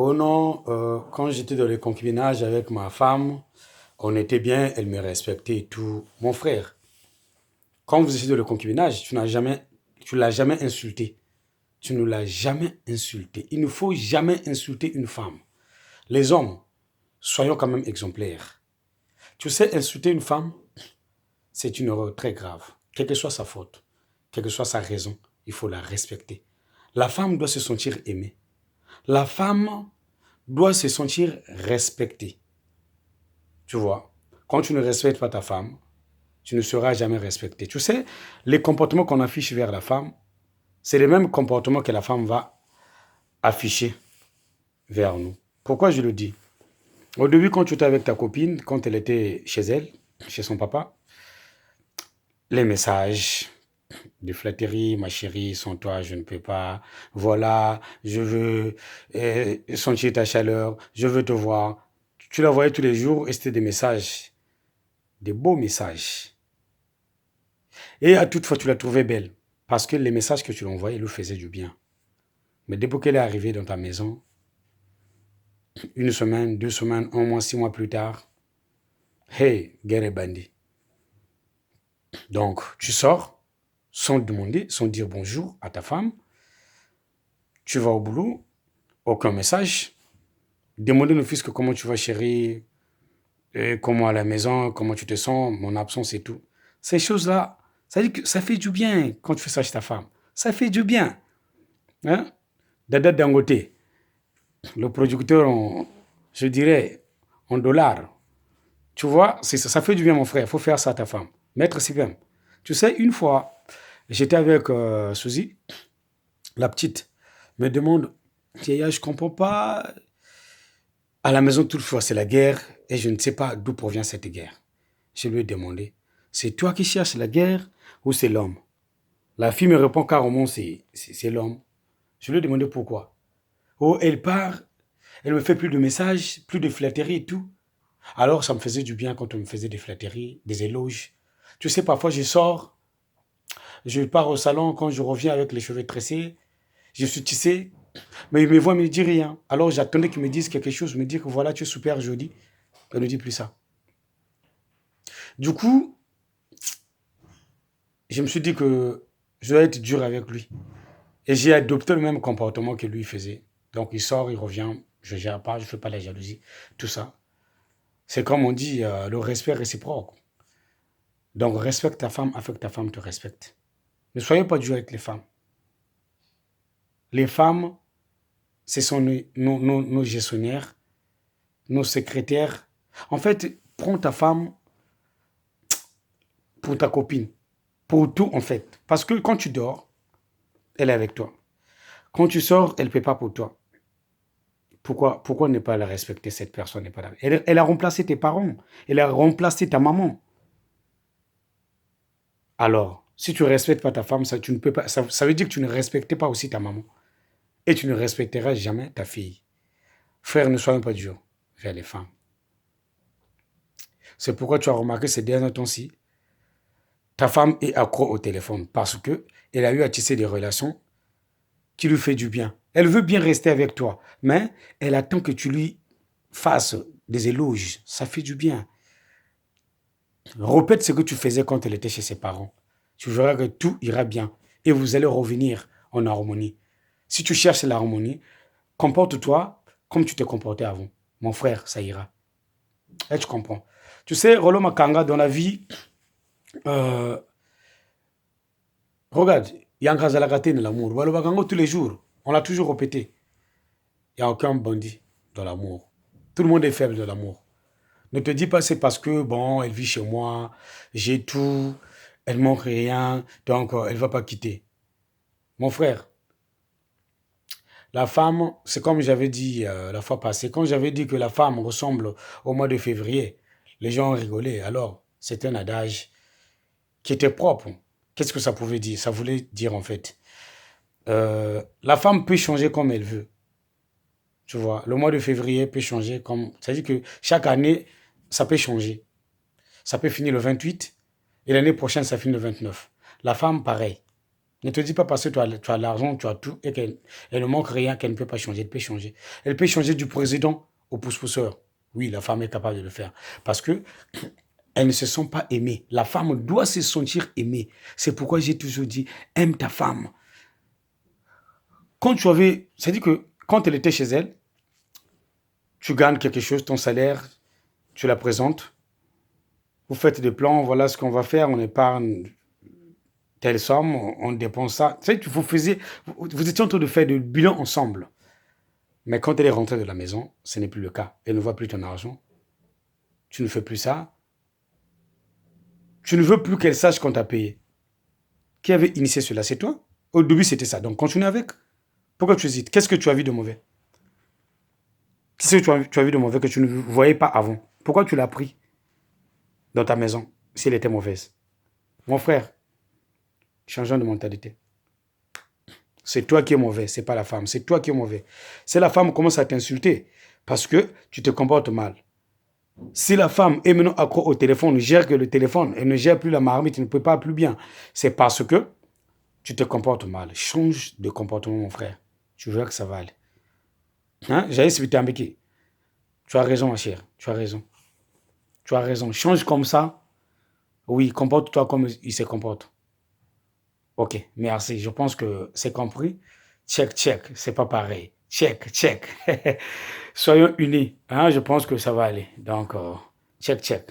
Oh non, quand j'étais dans le concubinage avec ma femme, on était bien, elle me respectait et tout. Mon frère, quand vous étiez dans le concubinage, tu l'as jamais insulté. Tu ne l'as jamais insulté. Il ne faut jamais insulter une femme. Les hommes, soyons quand même exemplaires. Tu sais, insulter une femme, c'est une erreur très grave. Quelle que soit sa faute, quelle que soit sa raison, il faut la respecter. La femme doit se sentir aimée. La femme doit se sentir respectée. Tu vois, quand tu ne respectes pas ta femme, tu ne seras jamais respecté. Tu sais, les comportements qu'on affiche vers la femme, c'est les mêmes comportements que la femme va afficher vers nous. Pourquoi je le dis? Au début, quand tu étais avec ta copine, quand elle était chez elle, chez son papa, les messages de flatterie, ma chérie, sans toi, je ne peux pas. Voilà, je veux sentir ta chaleur, je veux te voir. Tu la voyais tous les jours et c'était des messages, des beaux messages. Et à toute fois, tu la trouvais belle. Parce que les messages que tu lui envoyais lui faisaient du bien. Mais depuis qu'elle est arrivée dans ta maison, une semaine, 2 semaines, un mois, 6 mois plus tard, hey, guerre est bandit. Donc, tu sors sans demander, sans dire bonjour à ta femme. Tu vas au boulot, aucun message. Demander ne fût-ce que comment tu vas chérie, et comment à la maison, comment tu te sens, mon absence et tout. Ces choses-là, ça dit que ça fait du bien quand tu fais ça chez ta femme. Ça fait du bien. Hein? Dada Dangote, le producteur, je dirais, en dollars. Tu vois, ça fait du bien, mon frère. Il faut faire ça à ta femme. Maître Sylvain. Tu sais, une fois, j'étais avec Suzy, la petite, me demande, Théa, je comprends pas. À la maison, toutefois, c'est la guerre et je ne sais pas d'où provient cette guerre. Je lui ai demandé, c'est toi qui cherches la guerre ou c'est l'homme? La fille me répond carrément, c'est l'homme. Je lui ai demandé pourquoi. Oh, elle part, elle me fait plus de messages, plus de flatteries et tout. Alors, ça me faisait du bien quand on me faisait des flatteries, des éloges. Tu sais, parfois, je sors, je pars au salon, quand je reviens avec les cheveux tressés, je suis tissé, mais il me voit, il ne me dit rien. Alors, j'attendais qu'il me dise quelque chose, me dire que voilà, tu es super joli. Elle ne dit plus ça. Du coup, je me suis dit que je dois être dur avec lui. Et j'ai adopté le même comportement que lui faisait. Donc, il sort, il revient, je ne gère pas, je ne fais pas la jalousie, tout ça. C'est comme on dit, le respect réciproque. Donc, respecte ta femme afin que ta femme te respecte. Ne soyez pas dur avec les femmes. Les femmes, ce sont nos gestionnaires, nos secrétaires. En fait, prends ta femme pour ta copine, pour tout en fait. Parce que quand tu dors, elle est avec toi. Quand tu sors, elle ne paie pas pour toi. Pourquoi ne pas la respecter, cette personne n'est pas là? Elle a remplacé tes parents, elle a remplacé ta maman. Alors, si tu ne respectes pas ta femme, tu ne peux pas, ça veut dire que tu ne respectais pas aussi ta maman. Et tu ne respecteras jamais ta fille. Frère, ne soyons pas durs vers les femmes. C'est pourquoi tu as remarqué ces derniers temps-ci, ta femme est accro au téléphone parce que elle a eu à tisser des relations qui lui fait du bien. Elle veut bien rester avec toi, mais elle attend que tu lui fasses des éloges. Ça fait du bien. Répète ce que tu faisais quand elle était chez ses parents. Tu verras que tout ira bien et vous allez revenir en harmonie. Si tu cherches l'harmonie, comporte-toi comme tu t'es comporté avant. Mon frère, ça ira. Et tu comprends. Tu sais, Rolo Makanga, dans la vie, euh, regarde, Yanka Zalagate de l'amour. Rolo Makanga, tous les jours, on l'a toujours répété. Il n'y a aucun bandit dans l'amour. Tout le monde est faible dans l'amour. Ne te dis pas c'est parce que, bon, elle vit chez moi, j'ai tout, elle manque rien, donc elle ne va pas quitter. Mon frère, la femme, c'est comme j'avais dit la fois passée, quand j'avais dit que la femme ressemble au mois de février, les gens ont rigolé. Alors, c'est un adage qui était propre. Qu'est-ce que ça pouvait dire? Ça voulait dire en fait, la femme peut changer comme elle veut. Tu vois, le mois de février peut changer comme... C'est-à-dire que chaque année, ça peut changer. Ça peut finir le 28 et l'année prochaine, ça finit le 29. La femme, pareil. Ne te dis pas parce que tu as l'argent, tu as tout, et qu'elle ne manque rien, qu'elle ne peut pas changer. Elle peut changer. Elle peut changer du président au pousse-pousseur. Oui, la femme est capable de le faire. Parce que elles ne se sont pas aimées. La femme doit se sentir aimée. C'est pourquoi j'ai toujours dit, aime ta femme. Quand tu avais, c'est-à-dire que quand elle était chez elle, tu gagnes quelque chose, ton salaire, tu la présentes, vous faites des plans, voilà ce qu'on va faire, on épargne telle somme, on dépense ça. Tu sais, vous étiez en train de faire le bilan ensemble. Mais quand elle est rentrée de la maison, ce n'est plus le cas. Elle ne voit plus ton argent. Tu ne fais plus ça. Tu ne veux plus qu'elle sache qu'on t'a payé. Qui avait initié cela? C'est toi. Au début, c'était ça. Donc, continue avec. Pourquoi tu hésites? Qu'est-ce que tu as vu de mauvais? Qu'est-ce que tu as vu de mauvais que tu ne voyais pas avant? Pourquoi tu l'as pris dans ta maison si elle était mauvaise? Mon frère, changeons de mentalité. C'est toi qui es mauvais, c'est pas la femme. C'est toi qui es mauvais. Si la femme commence à t'insulter parce que tu te comportes mal. Si la femme est maintenant accro au téléphone, ne gère que le téléphone, elle ne gère plus la marmite, elle ne peut pas plus bien. C'est parce que tu te comportes mal. Change de comportement, mon frère. Tu verras que ça va aller. Hein? J'ai expliqué à Mbeki. Tu as raison, ma chère. Tu as raison. Tu as raison. Change comme ça. Oui, comporte-toi comme il se comporte. Ok, merci. Je pense que c'est compris. Check, check. C'est pas pareil. Check, check. Soyons unis. Hein? Je pense que ça va aller. Donc, check, check.